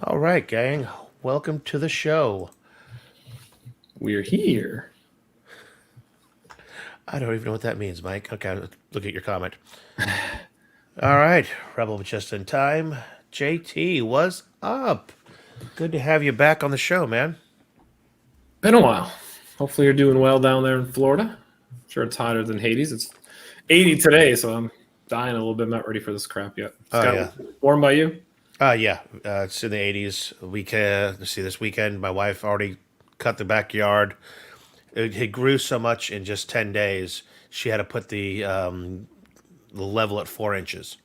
All right, gang. Welcome to the show. We're here. I don't even know what that means, Mike. Okay, look at your comment. All right, Rebel just in time. JT, what's up? Good to have you back on the show, man. Been a while. Hopefully you're doing well down there in Florida. I'm sure it's hotter than Hades. It's 80 today, so I'm dying a little bit. I'm not ready for this crap yet. Yeah. Warm by you? Yeah. It's in the 80s. Let's see, this weekend, my wife already cut the backyard. It grew so much in just 10 days, she had to put the level at 4 inches.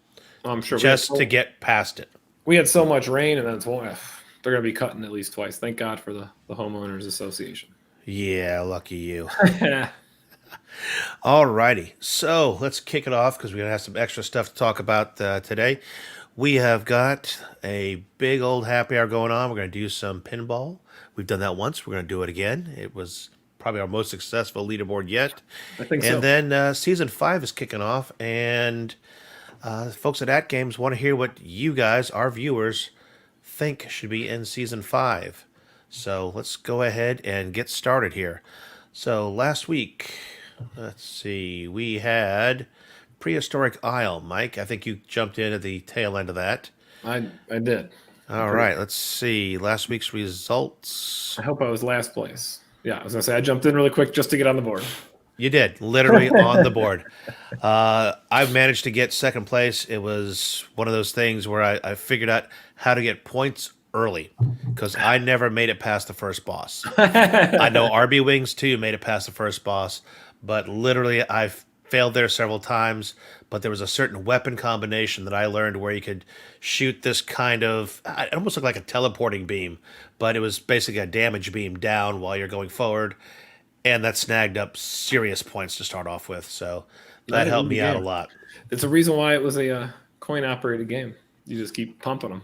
I'm sure. Just to get past it. We had so much rain, and then they're going to be cutting at least twice. Thank God for the Homeowners Association. Yeah, lucky you. All righty. So let's kick it off because we're going to have some extra stuff to talk about today. We have got a big old happy hour going on. We're going to do some pinball. We've done that once. We're going to do it again. It was probably our most successful leaderboard yet. I think so. And then Season 5 is kicking off, and folks at AtGames want to hear what you guys, our viewers, think should be in Season 5. So let's go ahead and get started here. So last week, let's see, we had Prehistoric Isle. Mike, I think you jumped in at the tail end of that. I did. All right, let's see. Last week's results. I hope I was last place. Yeah, I was going to say I jumped in really quick just to get on the board. You did, literally on the board. I've managed to get second place. It was one of those things where I figured out how to get points early because I never made it past the first boss. I know RB Wings, too, made it past the first boss, but literally I've failed there several times, but there was a certain weapon combination that I learned where you could shoot this kind of, it almost looked like a teleporting beam, but it was basically a damage beam down while you're going forward, and that snagged up serious points to start off with, so that helped me out a lot. It's a reason why it was a coin-operated game. You just keep pumping them.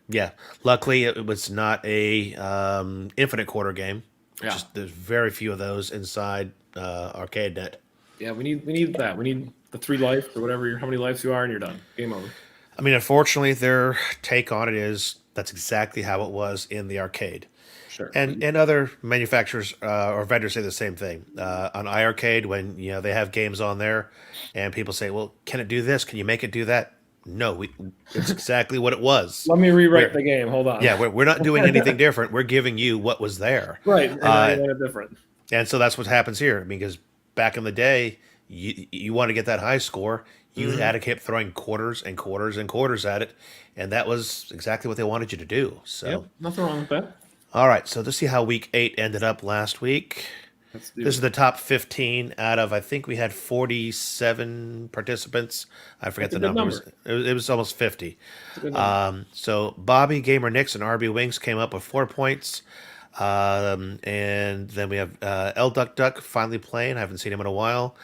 Yeah, luckily it was not a infinite quarter game. Yeah. There's very few of those inside ArcadeNet. Yeah, we need that. We need the 3 life or whatever. How many lives you are, and you're done. Game over. I mean, unfortunately, their take on it is that's exactly how it was in the arcade. Sure. And other manufacturers or vendors say the same thing. On iArcade, when they have games on there, and people say, "Well, can it do this? Can you make it do that?" No, it's exactly what it was. Let me rewrite the game. Hold on. Yeah, we're not doing anything different. We're giving you what was there. Right, and I want it different. And so that's what happens here. Because back in the day, you want to get that high score, you had to keep throwing quarters and quarters and quarters at it, and that was exactly what they wanted you to do. So yep, nothing wrong with that. All right, so let's see how Week 8 ended up last week. This is the top 15 out of, I think we had 47 participants. I forget the number. It was almost 50. So Bobby, Gamer Nix, and RB Wings came up with 4 points. And then we have L Duck Duck finally playing. I haven't seen him in a while.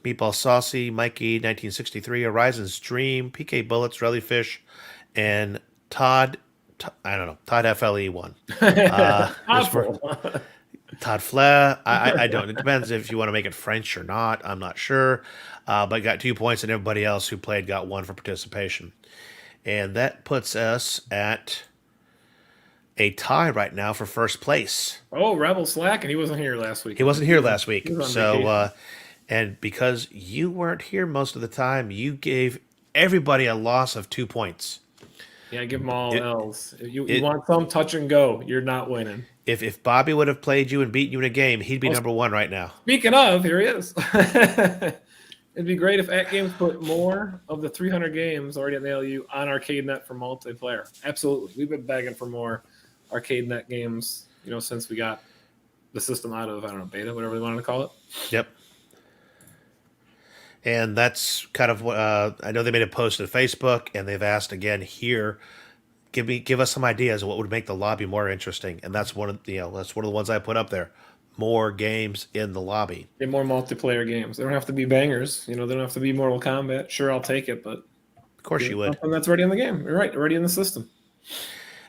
Meatball Saucy, Mikey, 1963, Horizon's Dream, PK Bullets, Rellyfish, and Todd FLE won. Todd Flair. I don't. It depends if you want to make it French or not. I'm not sure. But got 2 points, and everybody else who played got 1 for participation. And that puts us at a tie right now for first place. Oh, Rebel Slack, and he wasn't here last week. He wasn't here last week. So, and because you weren't here most of the time, you gave everybody a loss of 2 points. Yeah, give them all L's. You want some touch and go, you're not winning. If Bobby would have played you and beat you in a game, he'd be number 1 right now. Speaking of, here he is. It'd be great if AtGames put more of the 300 games already at the ALU on ArcadeNet for multiplayer. Absolutely. We've been begging for more ArcadeNet games, since we got the system out of, beta, whatever they wanted to call it. Yep. And that's kind of what I know. They made a post on Facebook, and they've asked again here. Give us some ideas of what would make the lobby more interesting, and that's one of the ones I put up there. More games in the lobby. Get more multiplayer games. They don't have to be bangers. They don't have to be Mortal Kombat. Sure, I'll take it, but of course you would. Something that's already in the game. You're right, already in the system.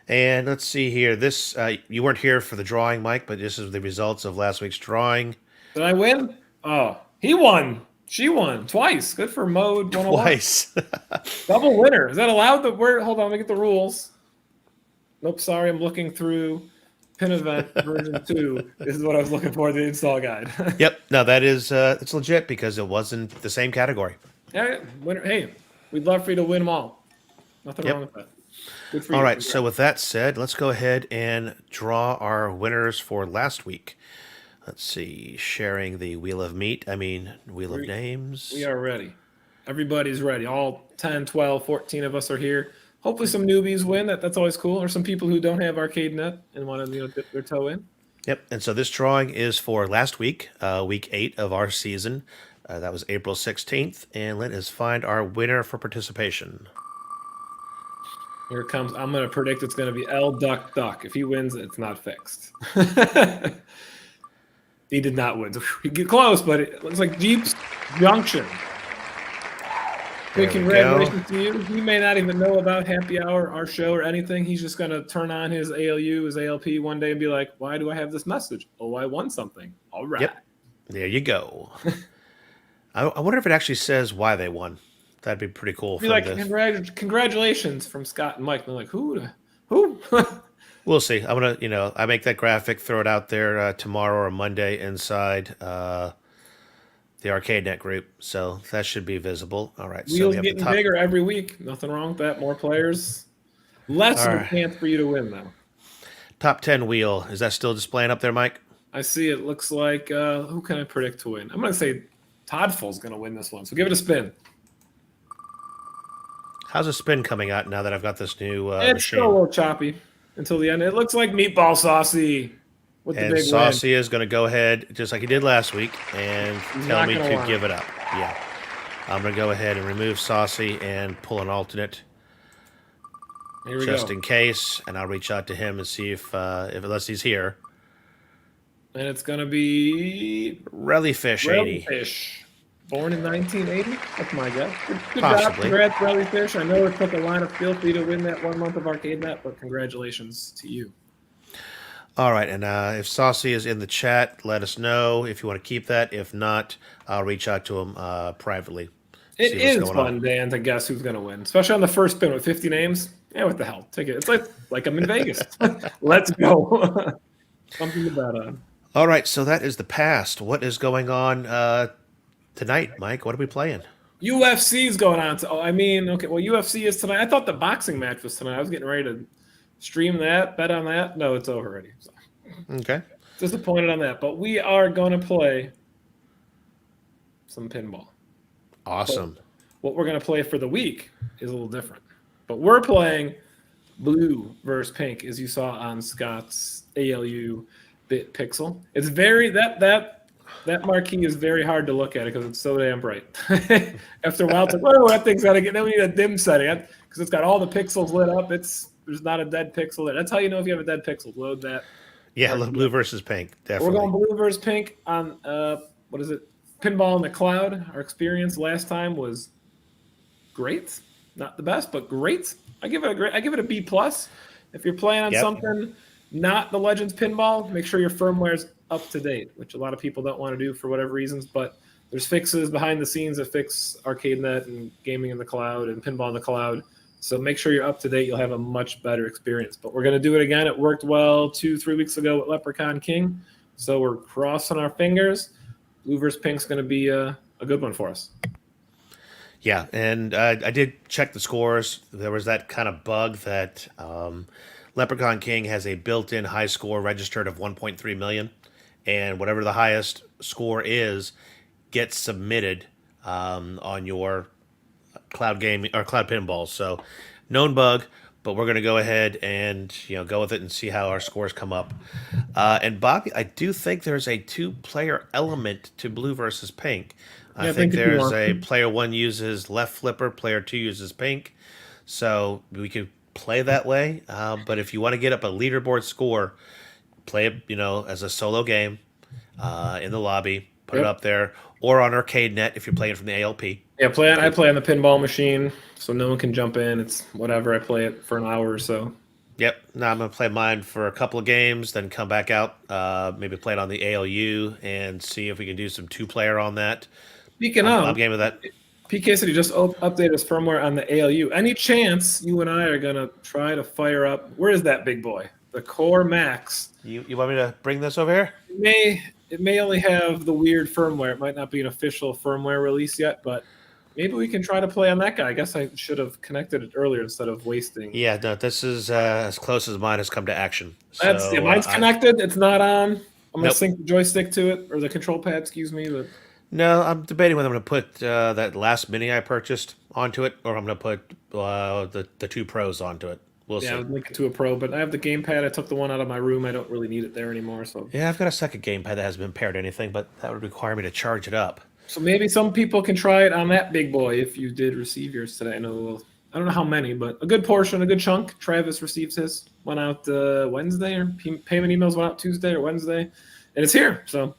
And let's see here. This you weren't here for the drawing, Mike, but this is the results of last week's drawing. Did I win? Oh, he won. She won twice. Good for Mode 101. Twice. Double winner. Is that allowed? Hold on, let me get the rules. Nope, sorry, I'm looking through Pin Event version 2. This is what I was looking for, the install guide. Yep. No, that is it's legit because it wasn't the same category. Yeah, winner. Hey, we'd love for you to win them all. Nothing wrong with that. Good for you. All right, so with that said, let's go ahead and draw our winners for last week. Let's see, sharing the Wheel of Names. We are ready. Everybody's ready. All 10, 12, 14 of us are here. Hopefully some newbies win. That's always cool. Or some people who don't have ArcadeNet and want to dip their toe in. Yep, and so this drawing is for last week, week 8 of our season. That was April 16th, and let us find our winner for participation. Here it comes. I'm going to predict it's going to be L Duck Duck. If he wins, it's not fixed. He did not win. He get close, but it looks like Jeep's Junction. Big congratulations to you. He may not even know about Happy Hour, our show, or anything. He's just going to turn on his ALU, his ALP one day and be like, why do I have this message? Oh, I won something. All right. Yep. There you go. I wonder if it actually says why they won. That'd be pretty cool. Be like, congratulations from Scott and Mike. And they're like, who? We'll see. I'm going to, I make that graphic, throw it out there tomorrow or Monday inside the ArcadeNet group. So that should be visible. All right. Wheels so we have getting bigger every week. Nothing wrong with that. More players. Less of a chance for you to win, though. Top 10 wheel. Is that still displaying up there, Mike? I see it. Looks like, who can I predict to win? I'm going to say Toddful's going to win this one. So give it a spin. How's the spin coming out now that I've got this new it's machine? still a little choppy until the end. It looks like Meatball Saucy with the big Saucy is going to go ahead, just like he did last week, and tell me to give it up. Yeah. I'm going to go ahead and remove Saucy and pull an alternate just in case, and I'll reach out to him and see if unless he's here. And it's going to be Rellyfish 80. Rellyfish. Born in 1980? That's my guess. Good Possibly. job. Congrats, Rellyfish. I know it took a line of skill for you to win that 1 month of ArcadeNet, but congratulations to you. All right, and if Saucy is in the chat, let us know if you want to keep that. If not, I'll reach out to him privately. It is fun, Dan, to guess who's going to win, especially on the first spin with 50 names. Yeah, what the hell? Take it. It's like I'm in Vegas. Let's go. Something to bet on. All right, so that is the past. What is going on tonight, Mike? What are we playing? UFC is going on. UFC is tonight. I thought the boxing match was tonight. I was getting ready to stream that, bet on that. No, it's over already. So. Okay. Disappointed on that. But we are going to play some pinball. Awesome. But what we're going to play for the week is a little different. But we're playing blue versus pink, as you saw on Scott's ALU bit pixel. It's very that marquee is very hard to look at it because it's so damn bright. After a while, it's like, oh, that thing's got to get. Then we need a dim setting because it's got all the pixels lit up. There's not a dead pixel there. That's how you know if you have a dead pixel. Load that. Yeah, blue versus pink. Definitely. We're going blue versus pink on what is it? Pinball in the Cloud. Our experience last time was great. Not the best, but great. I give it a B plus. If you're playing on something not the Legends pinball, make sure your firmware's up to date, which a lot of people don't want to do for whatever reasons. But there's fixes behind the scenes that fix ArcadeNet and gaming in the cloud and pinball in the cloud. So make sure you're up to date. You'll have a much better experience. But we're going to do it again. It worked well 2-3 weeks ago with Leprechaun King. So we're crossing our fingers. Blue versus pink's going to be a good one for us. Yeah, and I did check the scores. There was that kind of bug that Leprechaun King has a built-in high score registered of 1.3 million, and whatever the highest score is gets submitted on your cloud game or cloud pinball. So known bug, but we're going to go ahead and go with it and see how our scores come up. And Bobby, I do think there's a two-player element to blue versus pink. I Yeah, I think think if you there's want a to. player one uses left flipper, player two uses pink. So we could play that way. But if you want to get up a leaderboard score, play it, as a solo game in the lobby, put it Yep. up there, or on Arcade Net if you're playing from the ALP. Yeah, I play on the pinball machine, so no one can jump in. It's whatever. I play it for an hour or so. Yep. Now I'm gonna play mine for a couple of games, then come back out, maybe play it on the ALU and see if we can do some two-player on that. Speaking I'm of, game with that. PK said he just updated his firmware on the ALU. Any chance you and I are gonna try to fire up? Where is that big boy? The Core Max. You want me to bring this over here? It may only have the weird firmware. It might not be an official firmware release yet, but maybe we can try to play on that guy. I guess I should have connected it earlier instead of wasting. Yeah, no, this is as close as mine has come to action. Mine's connected. It's not on. I'm gonna Nope. sync the joystick to it or the control pad. Excuse me, but No, I'm debating whether I'm going to put that last mini I purchased onto it, or I'm going to put the two pros onto it. We'll yeah, I see. would link it to a pro. But I have the gamepad. I took the one out of my room. I don't really need it there anymore. Yeah, I've got a second gamepad that hasn't been paired to anything, but that would require me to charge it up. So maybe some people can try it on that big boy if you did receive yours today. I don't know how many, but a good portion, a good chunk. Travis receives his. Went out Wednesday, or payment emails went out Tuesday or Wednesday, and it's here. So,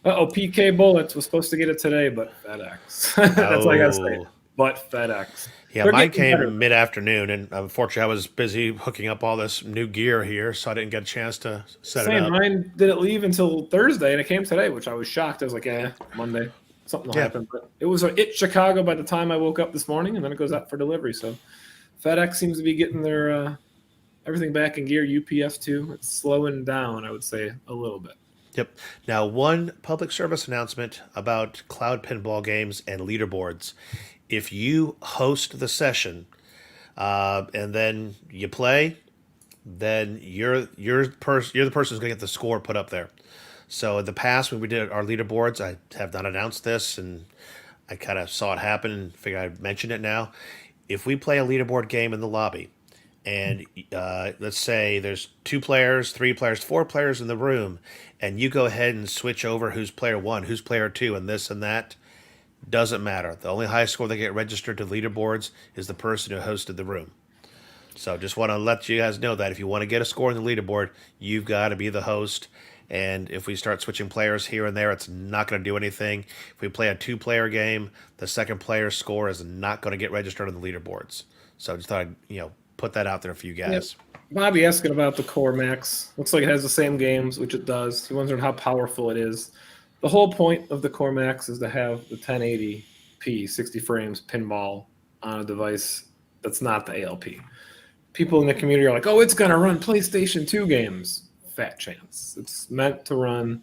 PK Bullets was supposed to get it today, but FedEx. That's all I gotta say. But FedEx. Yeah, They're mine getting better. came mid-afternoon, and unfortunately, I was busy hooking up all this new gear here, so I didn't get a chance to set it Same. up. Mine didn't leave until Thursday, and it came today, which I was shocked. I was like, Monday. Something will Yeah. happen. But it was Chicago by the time I woke up this morning, and then it goes out for delivery. So FedEx seems to be getting their everything back in gear. UPS too. It's slowing down, I would say, a little bit. Yep. Now, one public service announcement about cloud pinball games and leaderboards. If you host the session and then you play, then you're the person who's going to get the score put up there. So in the past, when we did our leaderboards, I have not announced this, and I kind of saw it happen and figured I'd mention it now. If we play a leaderboard game in the lobby, and let's say there's 2 players, 3 players, 4 players in the room, and you go ahead and switch over who's player 1, who's player 2, and this and that, doesn't matter. The only high score that get registered to leaderboards is the person who hosted the room. So just want to let you guys know that if you want to get a score in the leaderboard, you've got to be the host. And if we start switching players here and there, it's not going to do anything. If we play a 2-player game, the second player's score is not going to get registered on the leaderboards. So I just thought I'd, put that out there for you guys. Yep. Bobby asking about the Core Max. Looks like it has the same games, which it does. He wondering how powerful it is. The whole point of the Core Max is to have the 1080p 60 frames pinball on a device that's not the ALP. People in the community are like, oh, it's going to run PlayStation 2 games. Fat chance. It's meant to run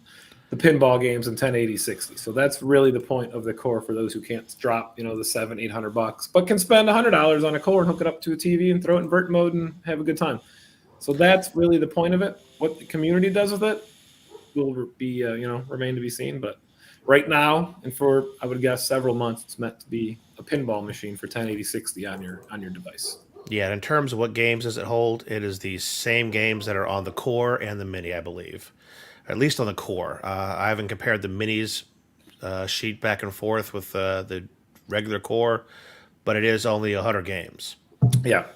the pinball games in 1080 60. So that's really the point of the Core for those who can't drop, the $700-800, but can spend $100 on a Core and hook it up to a TV and throw it in vert mode and have a good time. So that's really the point of it. What the community does with it will be, remain to be seen. But right now, and for I would guess several months, it's meant to be a pinball machine for 1080 60 on your device. Yeah, in terms of what games does it hold, it is the same games that are on the Core and the Mini, I believe. At least on the Core. I haven't compared the Minis sheet back and forth with the regular Core, but it is only 100 games. Yeah.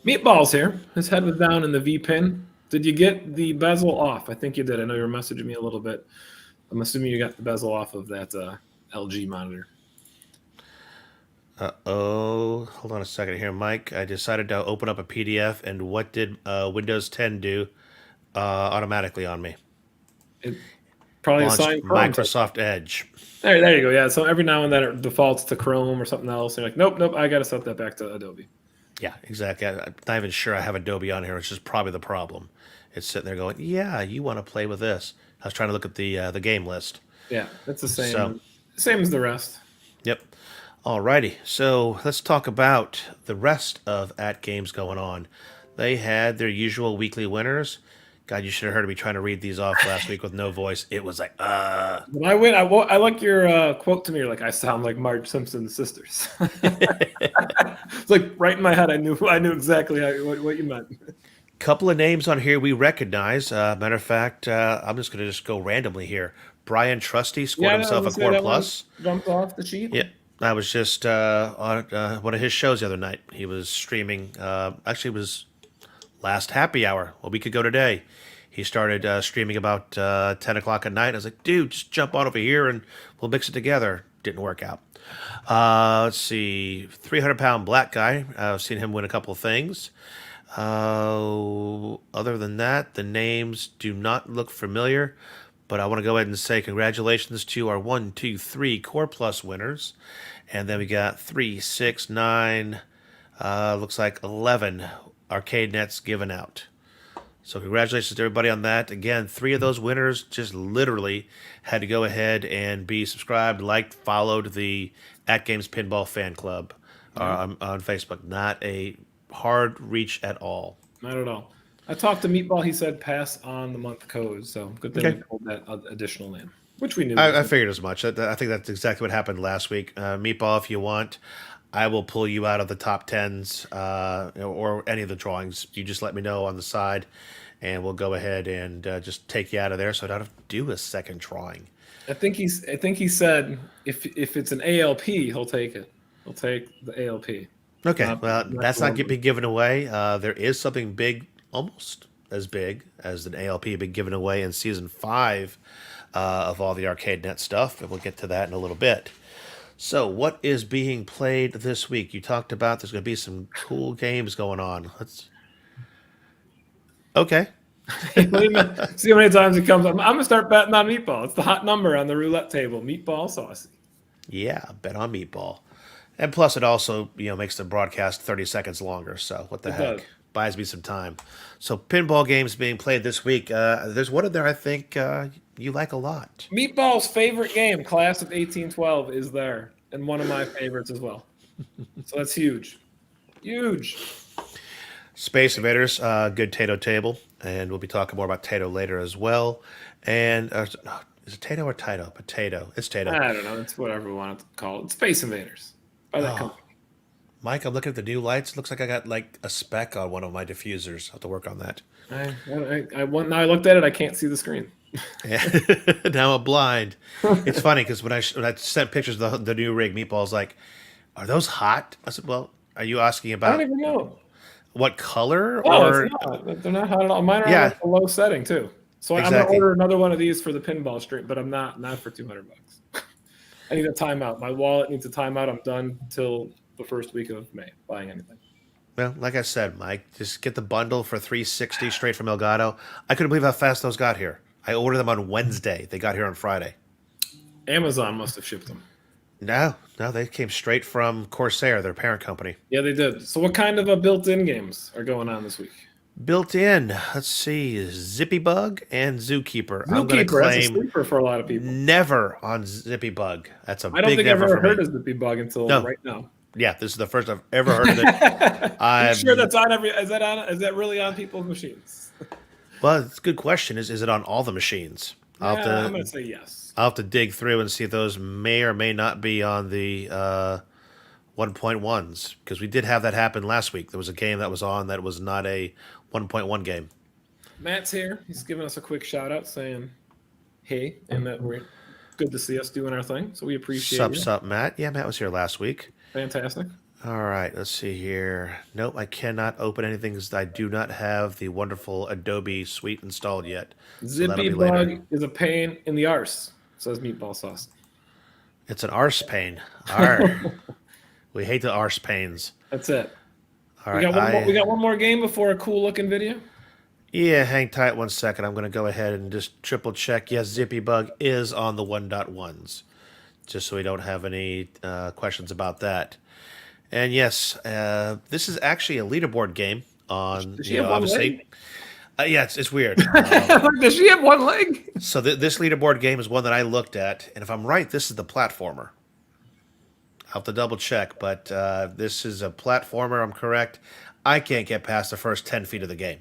Meatball's here. His head was down in the V-pin. Did you get the bezel off? I think you did. I know you were messaging me a little bit. I'm assuming you got the bezel off of that LG monitor. Hold on a second here, Mike. I decided to open up a PDF, and what did Windows 10 do automatically on me? It probably Launched assigned Chrome. Microsoft Edge. There you go. Yeah. So every now and then it defaults to Chrome or something else. And you're like, nope, I got to set that back to Adobe. Yeah, exactly. I'm not even sure I have Adobe on here, which is probably the problem. It's sitting there going, yeah, you want to play with this. I was trying to look at the game list. Yeah, it's the same. So, same as the rest. Yep. Alrighty, so let's talk about the rest of AtGames going on. They had their usual weekly winners. God, you should have heard me trying to read these off last week with no voice. It was like, When I win, I like your quote to me. You're like, I sound like Marge Simpson's sisters. It's like right in my head. I knew exactly what you meant. Couple of names on here we recognize. Matter of fact, I'm just going to go randomly here. Brian Trusty scored Yeah, I himself a was gonna say Core that one Plus. jumped off the sheet. Yeah, I was just on one of his shows the other night. He was streaming. Actually, it was last happy hour a week ago today. He started streaming about 10 o'clock at night. I was like, dude, just jump on over here and we'll mix it together. Didn't work out. Let's see. 300-pound black guy. I've seen him win a couple of things. Other than that, the names do not look familiar. But I want to go ahead and say congratulations to our 1, 2, 3 Core Plus winners. And then we got 3, 6, 9, looks like 11 arcade nets given out. So congratulations to everybody on that. Again, 3 of those winners just literally had to go ahead and be subscribed, liked, followed the AtGames Pinball fan club on Facebook. Not a hard reach at all. Not at all. I talked to Meatball. He said pass on the month code. So good thing we pulled that additional name, which we knew. I figured as much. I think that's exactly what happened last week. Meatball, if you want, I will pull you out of the top 10s or any of the drawings. You just let me know on the side, and we'll go ahead and just take you out of there so I don't have to do a second drawing. I think he said if it's an ALP, he'll take it. He'll take the ALP. Okay, well, that's not being given away. There is something big, almost as big as an ALP being given away in Season 5 of all the Arcade Net stuff, and we'll get to that in a little bit. So, what is being played this week? You talked about there's going to be some cool games going on. Okay. See how many times it comes up. I'm going to start betting on Meatball. It's the hot number on the roulette table. Meatball saucy. Yeah, bet on Meatball. And plus, it also makes the broadcast 30 seconds longer. So what the heck? Buys me some time. So pinball games being played this week. There's one in there I think you like a lot. Meatball's favorite game, Class of 1812, is there, and one of my favorites as well. So that's huge. Huge. Space Invaders, good Tato table, and we'll be talking more about Tato later as well. And is it Tato or Tato? Potato. It's Tato. I don't know. It's whatever we want to call it. It's Space Invaders. By that company. Mike, I'm looking at the new lights. It looks like I got like a speck on one of my diffusers. I'll have to work on that. Now I looked at it, I can't see the screen. Yeah. Now I'm blind. It's funny because when I sent pictures of the new rig, Meatball's like, "Are those hot?" I said, "Well, are you asking about?" I don't even know what color. Or it's not. They're not hot at all. Mine are on like a low setting too. So exactly. I'm gonna order another one of these for the pinball stream, but I'm not for $200. I need a timeout. My wallet needs a timeout. I'm done till the first week of May buying anything. Well, like I said, Mike, just get the bundle for $360 straight from Elgato. I couldn't believe how fast those got here. I ordered them on Wednesday. They got here on Friday. Amazon must have shipped them. No, they came straight from Corsair, their parent company. Yeah, they did. So what kind of built-in games are going on this week? Built in, let's see, Zippy Bug and Zookeeper. I'm going to claim that's a sleeper for a lot of people. Never on Zippy Bug. That's a big never for me. I don't think I've ever heard of Zippy Bug until right now. Yeah, this is the first I've ever heard of it. I'm sure that's on every. Is that really on people's machines? Well, it's a good question. Is it on all the machines? I'm going to say yes. I'll have to dig through and see if those may or may not be on the 1.1s, because we did have that happen last week. There was a game that was on that was not a 1.1 game. Matt's here. He's giving us a quick shout out saying, hey, and that we're good to see us doing our thing. So we appreciate it. Sup, Matt. Yeah, Matt was here last week. Fantastic. All right, let's see here. Nope, I cannot open anything because I do not have the wonderful Adobe suite installed yet. Zippy Bug is a pain in the arse, says Meatball Sauce. It's an arse pain. Arr. We hate the arse pains. That's it. All right, we got one more game before a cool looking video. Yeah, hang tight 1 second. I'm going to go ahead and just triple check. Yes, Zippy Bug is on the 1.1s, just so we don't have any questions about that. And yes, this is actually a leaderboard game on. Does she have one leg? Yeah, it's weird. Does she have one leg? So this leaderboard game is one that I looked at, and if I'm right, this is the platformer. I'll have to double check, but this is a platformer. I'm correct. I can't get past the first 10 feet of the game.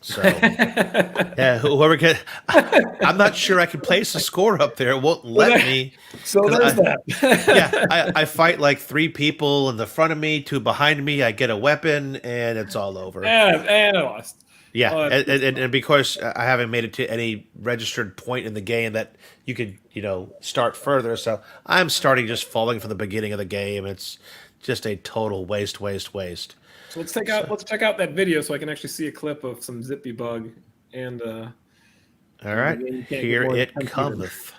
So yeah, whoever can, I'm not sure I can place a score up there. It won't let me. So there's that. Yeah, I fight like 3 people in the front of me, 2 behind me. I get a weapon, and it's all over. And I lost. Yeah, Oh, and because I haven't made it to any registered point in the game that you could, start further. So I'm starting just falling from the beginning of the game. It's just a total waste. So let's check out that video so I can actually see a clip of some Zippy Bug and all right, here it cometh.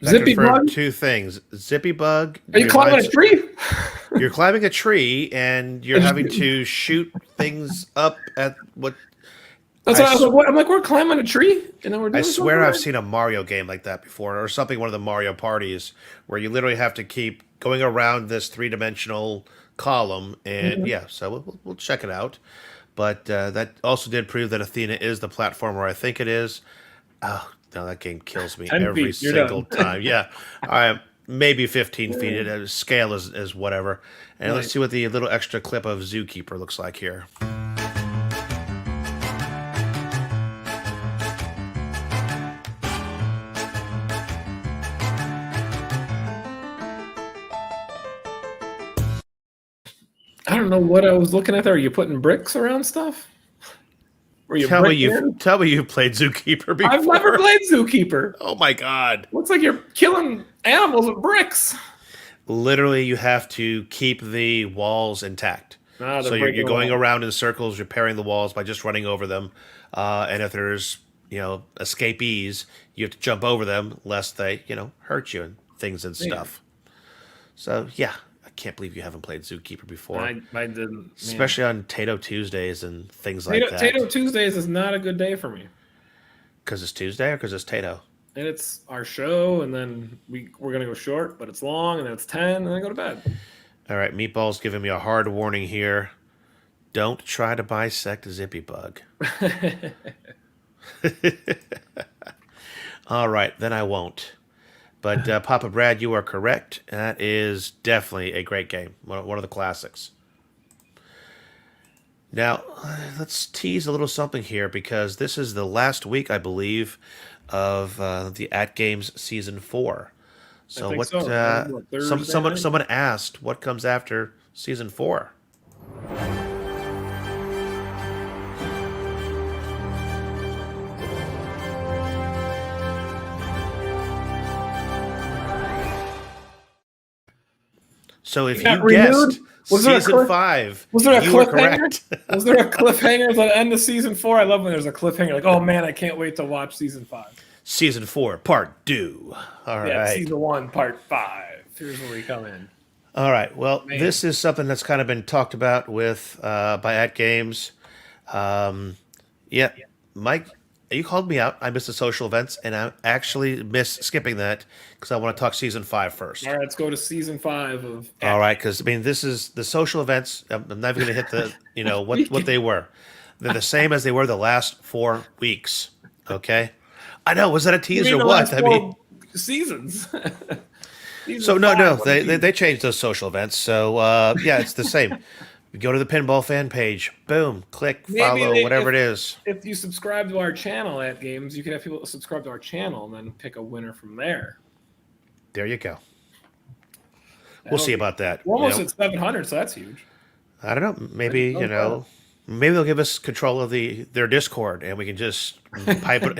Zippy Bug? 2 things. Zippy Bug. Are you climbing a tree? You're climbing a tree, and you're having to shoot things up at what. That's what I was like. What? I'm like, we're climbing a tree, and then we're doing I swear I've something? seen a Mario game like that before, or something. One of the Mario parties where you literally have to keep going around this 3-dimensional column, and yeah, so we'll check it out. But that also did prove that Athena is the platformer I think it is. Oh no, that game kills me 10 every feet, you're single done. time. Yeah, maybe 15 feet. Scale is whatever. And let's see what the little extra clip of Zookeeper looks like here. I don't know what I was looking at there. Are you putting bricks around stuff? Tell me you've played Zookeeper before. I've never played Zookeeper. Oh my god! Looks like you're killing animals with bricks. Literally, you have to keep the walls intact. So you're going around in circles, repairing the walls by just running over them. And if there's escapees, you have to jump over them lest they hurt you and things and stuff. So yeah. I can't believe you haven't played Zookeeper before. I didn't. Especially on Tato Tuesdays and things like that. Tato Tuesdays is not a good day for me. Because it's Tuesday or because it's Tato? And it's our show, and then we're going to go short, but it's long, and then it's 10, and then I go to bed. All right, Meatball's giving me a hard warning here. Don't try to bisect Zippy Bug. All right, then I won't. But Papa Brad, you are correct. That is definitely a great game. One of the classics. Now, let's tease a little something here because this is the last week, I believe, of the AtGames Season 4. So someone asked what comes after Season 4. So if you guessed Season 5, was there a you were cliffhanger? correct. Was there a cliffhanger at the end of Season 4? I love when there's a cliffhanger. Like, oh man, I can't wait to watch Season 5. Season 4, Part 2. All right. Season 1, Part 5. Here's where we come in. All right. Well, this is something that's kind of been talked about with by AtGames. Mike, you called me out. I missed the social events, and I actually missed skipping that because I want to talk Season 5 first. All right, let's go to Season 5 of AtGames. All right, because, this is the social events. I'm never going to hit the, what they were. They're the same as they were the last 4 weeks, okay? I know. Was that a teaser or what? Seasons. They changed those social events. So, it's the same. You go to the Pinball fan page. Boom. Click, follow, whatever it is. If you subscribe to our channel AtGames, you can have people subscribe to our channel and then pick a winner from there. There you go. We'll see about that. We're almost at 700, so that's huge. I don't know. Maybe, maybe they'll give us control of their Discord and we can just pipe it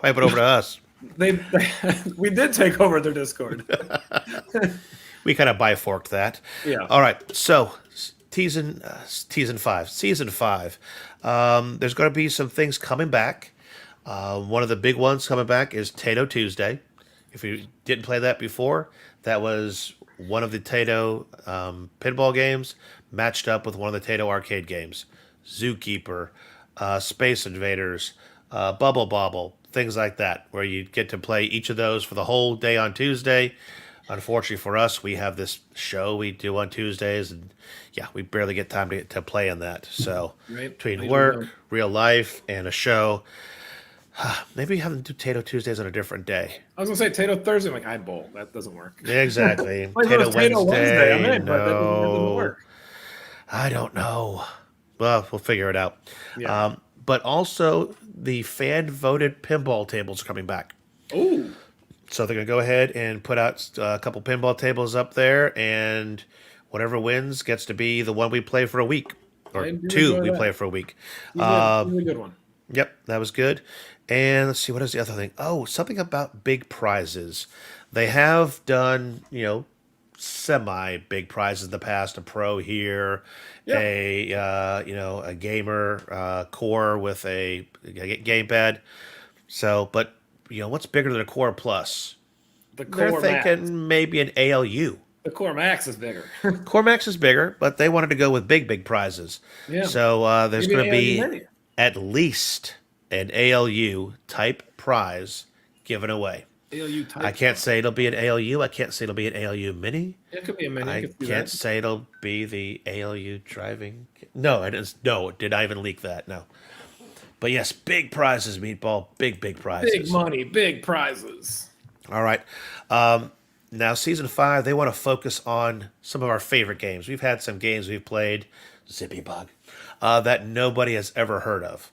over to us. we did take over their Discord. We kind of biforked that. Yeah. All right. So season 5. There's going to be some things coming back. One of the big ones coming back is Tato Tuesday. If you didn't play that before, that was one of the Tato pinball games matched up with one of the Tato arcade games. Zookeeper, Space Invaders, Bubble Bobble, things like that, where you get to play each of those for the whole day on Tuesday. Unfortunately for us, we have this show we do on Tuesdays, and yeah, we barely get time to play in that. So Right. between work, real life, and a show, maybe we have them do Tato Tuesdays on a different day. I was gonna say Tato Thursday. I'm like, I bowl. That doesn't work. Yeah, exactly. Wait, Tato it was Tato Wednesday. I'm Wednesday, in, but that doesn't work. I don't know. Well, we'll figure it out. Yeah. But also, the fan-voted pinball tables are coming back. Ooh. So they're going to go ahead and put out a couple pinball tables up there, and whatever wins gets to be the one we play for a week. Or two we play for a week. A good one. Yep, that was good. And let's see, what is the other thing? Oh, something about big prizes. They have done, semi-big prizes in the past. A pro here, a gamer core with a gamepad. So, but what's bigger than a Core Plus? They're thinking Max. maybe an ALU. The Core Max is bigger. Core Max is bigger, but they wanted to go with big prizes. Yeah. So there's going to be mini. at least an ALU type prize given away. ALU type. I can't say it'll be an ALU. I can't say it'll be an ALU mini. It could be a mini. I can't say it'll be the ALU driving. No, it is. No, did I even leak that? No. But yes, big prizes, Meatball. Big prizes. Big money, big prizes. All right. Now, Season 5, they want to focus on some of our favorite games. We've had some games we've played, Zippy Bug, that nobody has ever heard of.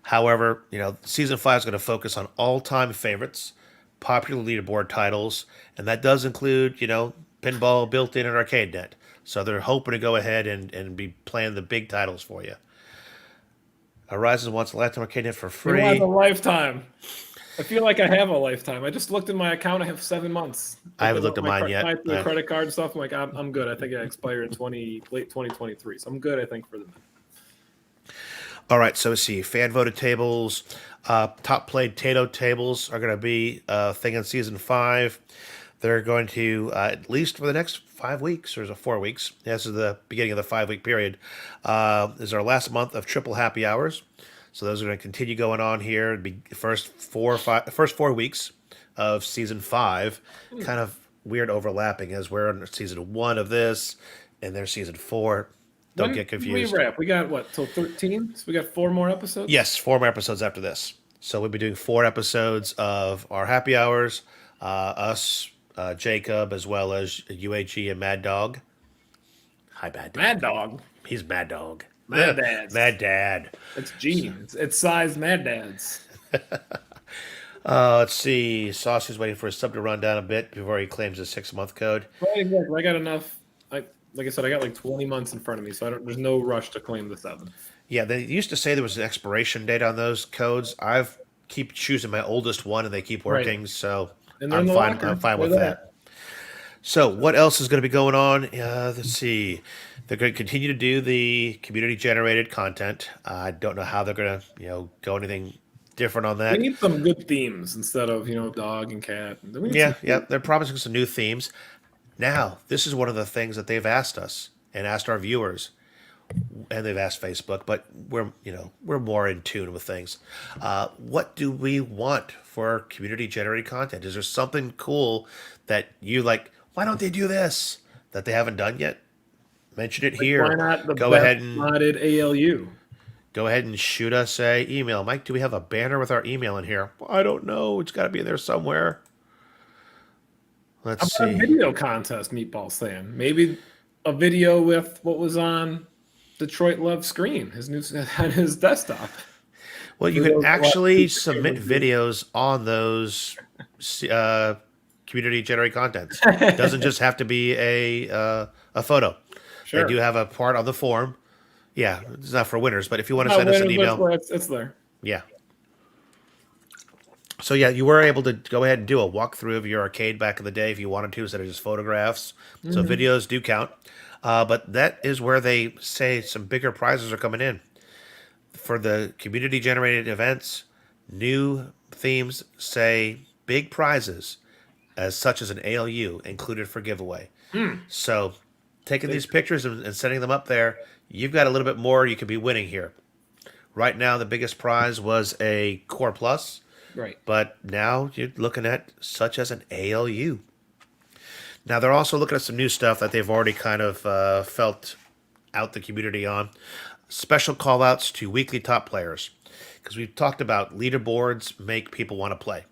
However, Season 5 is going to focus on all-time favorites, popular leaderboard titles, and that does include, pinball built in an arcade net. So they're hoping to go ahead and be playing the big titles for you. Horizon wants a lifetime arcade net for free. He wants a lifetime. I feel like I have a lifetime. I just looked in my account. I have 7 months. I haven't looked at mine yet. My credit card stuff. I'm like, I'm good. I think I expired in late 2023. So I'm good, I think, for the minute. All right, so let's see. Fan voted tables, top played Tato tables are going to be a thing in Season 5. They're going to, at least for the next 5 weeks, or is it 4 weeks? This is the beginning of the 5-week period. This is our last month of triple happy hours. So those are going to continue going on here. It'd be first 4 weeks of Season 5, kind of weird overlapping as we're in Season 1 of this, and there's Season 4. Don't get confused. We wrap. We got what till 13? So we got 4 more episodes. Yes, 4 more episodes after this. So we'll be doing 4 episodes of our happy hours. Us, Jacob, as well as UAG and Mad Dog. Hi, Mad Dog. Mad Dog. He's Mad Dog. Mad Dad. Mad Dad. It's Gene. It's size Mad Dads. Let's see. Sauce is waiting for his sub to run down a bit before he claims his 6-month code. Right, exactly. I got enough. Like I said, I got like 20 months in front of me, so there's no rush to claim the 7. Yeah, they used to say there was an expiration date on those codes. I've keep choosing my oldest one, and they keep working, so I'm fine. I'm fine with that. So, what else is going to be going on? Let's see. They're going to continue to do the community-generated content. I don't know how they're going to, go anything different on that. We need some good themes instead of, dog and cat. Yeah. They're promising some new themes. Now, this is one of the things that they've asked us and asked our viewers, and they've asked Facebook, but we're more in tune with things. What do we want for community-generated content? Is there something cool that you like? Why don't they do this that they haven't done yet? Mention it here. Why not the go ahead and modded ALU? Go ahead and shoot us a email. Mike, do we have a banner with our email in here? Well, I don't know. It's got to be in there somewhere. Let's see. A video contest, Meatball saying. Maybe a video with what was on Detroit Love screen, on his desktop. Well, you can actually submit videos on those community-generated content. It doesn't just have to be a photo. Sure. They do have a part on the form. Yeah, it's not for winners, but if you want to send us an email. It's there. Yeah. So yeah, you were able to go ahead and do a walkthrough of your arcade back in the day if you wanted to, instead of just photographs. So videos do count, but that is where they say some bigger prizes are coming in for the community generated events. New themes say big prizes, as such as an ALU included for giveaway. So taking these pictures and setting them up there, you've got a little bit more you could be winning here. Right now, the biggest prize was a Core Plus. Right. But now you're looking at such as an ALU. Now they're also looking at some new stuff that they've already kind of felt out the community on. Special call outs to weekly top players. Because we've talked about leaderboards make people want to play.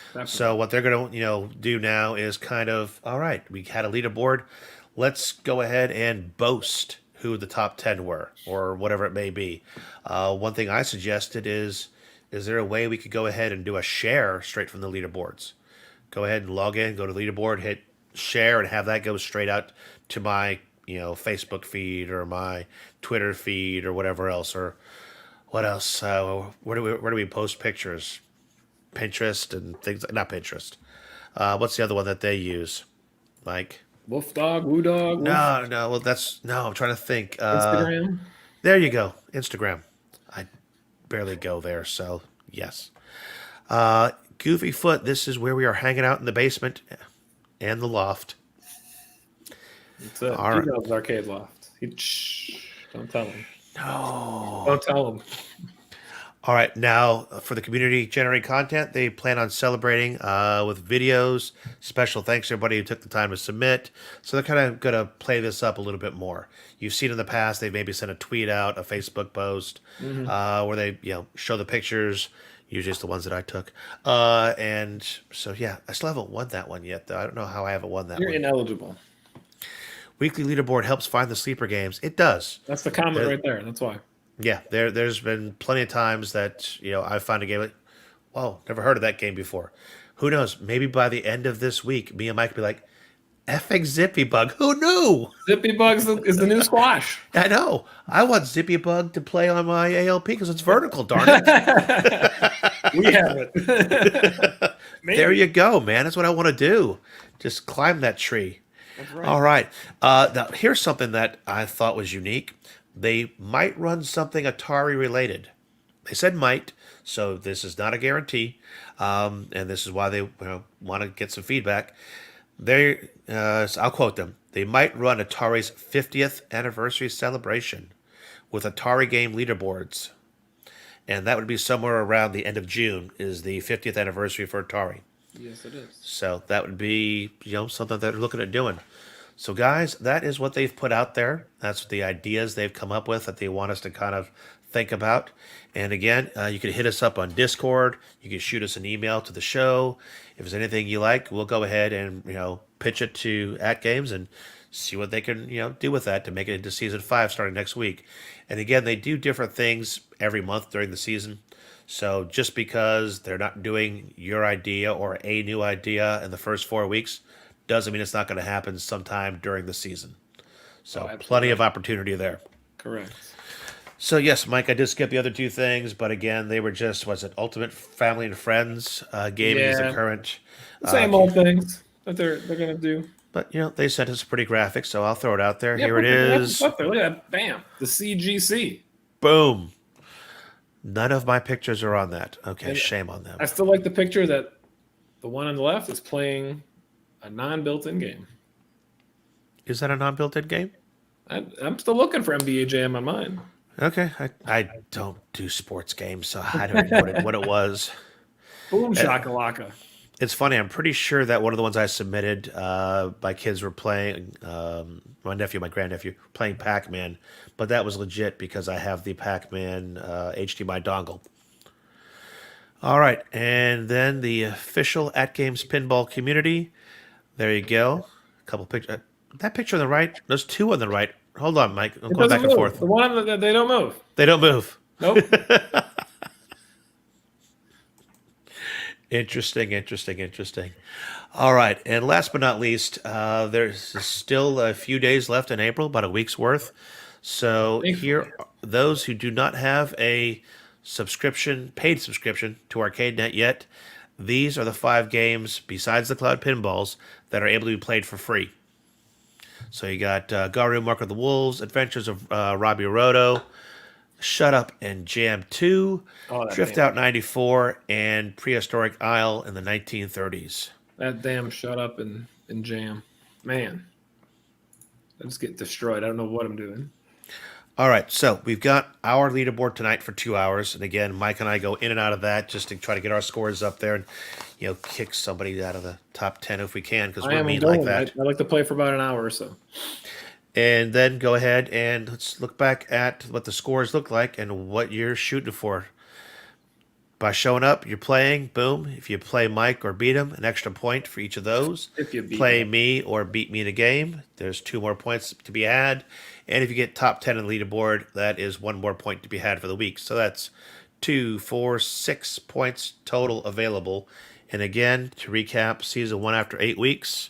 Definitely. So what they're going to do now is kind of, all right, we had a leaderboard. Let's go ahead and boast who the top 10 were or whatever it may be. One thing I suggested is there a way we could go ahead and do a share straight from the leaderboards? Go ahead and log in, go to leaderboard, hit share, and have that go straight out to my Facebook feed or my Twitter feed or whatever else. Or what else? Where do we post pictures? Pinterest and things. Not Pinterest. What's the other one that they use? Like Wolf Dog, Woo Dog. no. Well, I'm trying to think. Instagram. There you go. Instagram. I barely go there, so yes. Goofy Foot, this is where we are hanging out in the basement and the loft. It's All right. G-Dub's arcade loft. Don't tell him. No. Don't tell him. All right, now for the community generated content, they plan on celebrating with videos. Special thanks to everybody who took the time to submit. So they're kind of going to play this up a little bit more. You've seen in the past, they've maybe sent a tweet out, a Facebook post, where they show the pictures. Usually it's the ones that I took. And so, yeah, I still haven't won that one yet, though. I don't know how I haven't won that You're one. ineligible. Weekly leaderboard helps find the sleeper games. It does. That's the comment right there. That's why. Yeah, there's been plenty of times that I found a game like, whoa, never heard of that game before. Who knows? Maybe by the end of this week, me and Mike will be like, effing Zippy Bug. Who knew? Zippy Bugs is the new squash. I know. I want Zippy Bug to play on my ALP because it's vertical, darn it. We have it. There you go, man. That's what I want to do. Just climb that tree. That's right. All right. Now, here's something that I thought was unique. They might run something Atari related. They said might, so this is not a guarantee, and this is why they want to get some feedback. So I'll quote them. They might run Atari's 50th anniversary celebration with Atari game leaderboards, and that would be somewhere around the end of June. Is the 50th anniversary for Atari? Yes, it is. So that would be something that they're looking at doing. So, guys, that is what they've put out there. That's the ideas they've come up with that they want us to kind of think about. And again, you can hit us up on Discord. You can shoot us an email to the show. If there's anything you like, we'll go ahead and pitch it to AtGames and see what they can do with that to make it into season 5 starting next week. And again, they do different things every month during the season. So just because they're not doing your idea or a new idea in the first 4 weeks doesn't mean it's not going to happen sometime during the season. So plenty of opportunity there. Correct. So yes, Mike, I did skip the other two things, but again, they were just, Ultimate Family and Friends gaming is the current. Same old things that they're going to do. But, they sent us a pretty graphic, so I'll throw it out there. Here it is. Look at that. Bam. The CGC. Boom. None of my pictures are on that. Okay, and shame on them. I still like the picture that the one on the left is playing a non-built-in game. Is that a non-built-in game? I'm still looking for NBA Jam on mine. Okay, I don't do sports games, so I don't know what it was. Boom shakalaka. It's funny. I'm pretty sure that one of the ones I submitted, my kids were playing. My nephew, my grandnephew, playing Pac-Man, but that was legit because I have the Pac-Man HDMI dongle. All right, and then the official AtGames pinball community. There you go. A couple pictures. That picture on the right. There's two on the right. Hold on, Mike. I'm going back and forth. The one that they don't move. They don't move. Nope. Interesting. All right, and last but not least, there's still a few days left in April, about a week's worth. So here, those who do not have a paid subscription to ArcadeNet yet, these are the 5 games besides the Cloud Pinballs that are able to be played for free. So you got Garu Mark of the Wolves, Adventures of Robbie Roto, Shut Up and Jam 2, Drift Out 94, and Prehistoric Isle in the 1930s. That damn Shut Up and Jam. Man. I just get destroyed. I don't know what I'm doing. All right, so we've got our leaderboard tonight for 2 hours. And again, Mike and I go in and out of that just to try to get our scores up there and, kick somebody out of the top 10 if we can, because we're mean like that. I like to play for about an hour or so. And then go ahead and let's look back at what the scores look like and what you're shooting for. By showing up, you're playing, boom. If you play Mike or beat him, an extra point for each of those. If you play me or beat me in a game, there's 2 more points to be had. And if you get top 10 in the leaderboard, that is 1 more point to be had for the week. So that's 2, 4, 6 points total available. And again, to recap, season 1 after 8 weeks,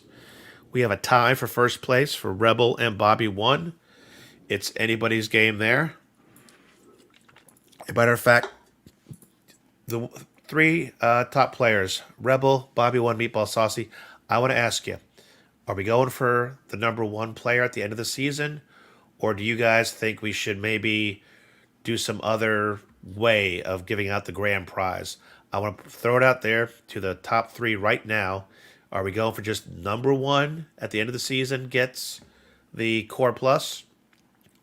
we have a tie for first place for Rebel and Bobby 1. It's anybody's game there. As a matter of fact, the 3 top players, Rebel, Bobby 1, Meatball Saucy, I want to ask you, are we going for the number 1 player at the end of the season? Or do you guys think we should maybe do some other way of giving out the grand prize? I want to throw it out there to the top 3 right now. Are we going for just number 1 at the end of the season gets the Core Plus?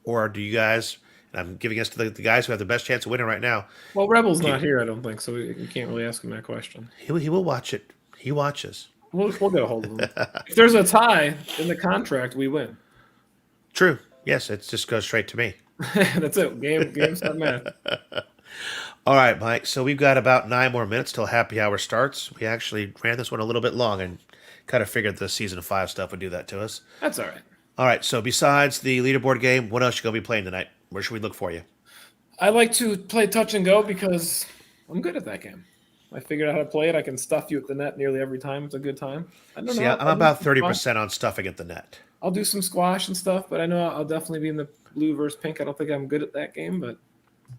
Or do you guys, and I'm giving us to the guys who have the best chance of winning right now. Well, Rebel's not here, I don't think, so we can't really ask him that question. He will watch it. He watches. We'll get a hold of him. If there's a tie in the contract, we win. True. Yes, it just goes straight to me. That's it. Game's not mad. All right, Mike. So we've got about 9 more minutes till happy hour starts. We actually ran this one a little bit long and kind of figured the season 5 stuff would do that to us. That's all right. All right. So besides the leaderboard game, what else you going to be playing tonight? Where should we look for you? I like to play touch and go because I'm good at that game. I figured out how to play it. I can stuff you at the net nearly every time. It's a good time. I don't know. I'm about 30% on stuffing at the net. I'll do some squash and stuff, but I know I'll definitely be in the blue versus pink. I don't think I'm good at that game, but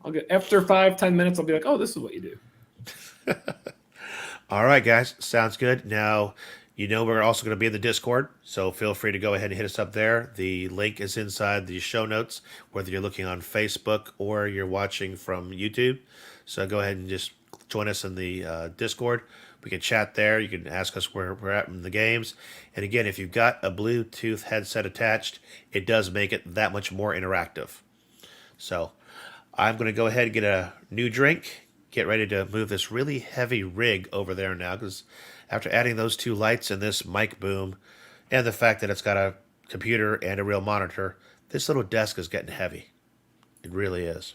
I'll get after 5-10 minutes. I'll be like, oh, this is what you do. All right, guys, sounds good. Now, we're also going to be in the Discord, so feel free to go ahead and hit us up there. The link is inside the show notes, whether you're looking on Facebook or you're watching from YouTube. So go ahead and just join us in the Discord. We can chat there. You can ask us where we're at in the games. And again, if you've got a Bluetooth headset attached, it does make it that much more interactive. So I'm going to go ahead and get a new drink, get ready to move this really heavy rig over there now, because after adding those 2 lights and this mic boom and the fact that it's got a computer and a real monitor, this little desk is getting heavy. It really is.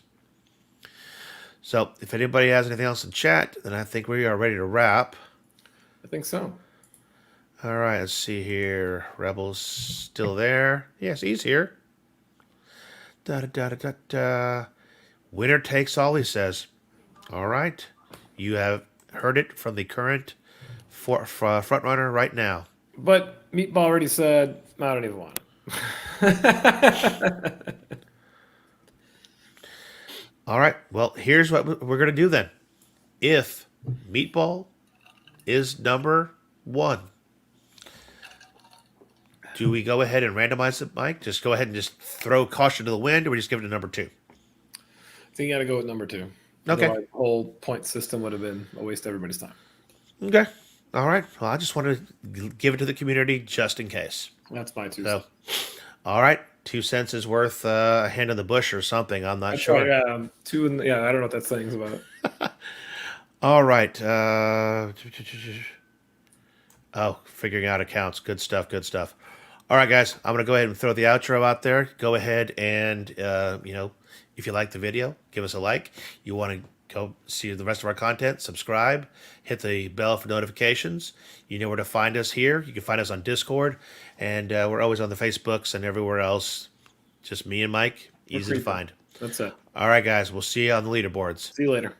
So if anybody has anything else in chat, then I think we are ready to wrap. I think so. All right, let's see here. Rebel's still there. Yes, he's here. Winner takes all, he says. All right. You have heard it from the current front runner right now. But Meatball already said, I don't even want it. All right. Well, here's what we're going to do then. If Meatball is number 1, do we go ahead and randomize it, Mike? Just go ahead and just throw caution to the wind, or we just give it a number 2? I think you got to go with number 2. Okay. Otherwise, the whole point system would have been a waste of everybody's time. Okay. All right. Well, I just want to give it to the community just in case. That's my 2 So, cents. all right. 2 cents is worth a hand in the bush or something. I'm not sure. Yeah, 2 and I don't know what that saying's about. All right. Figuring out accounts. Good stuff. Good stuff. All right, guys. I'm going to go ahead and throw the outro out there. Go ahead and, if you like the video, give us a like. You want to go see the rest of our content, subscribe, hit the bell for notifications. You know where to find us here. You can find us on Discord, and we're always on the Facebooks and everywhere else. Just me and Mike. Easy to find. That's it. All right, guys. We'll see you on the leaderboards. See you later.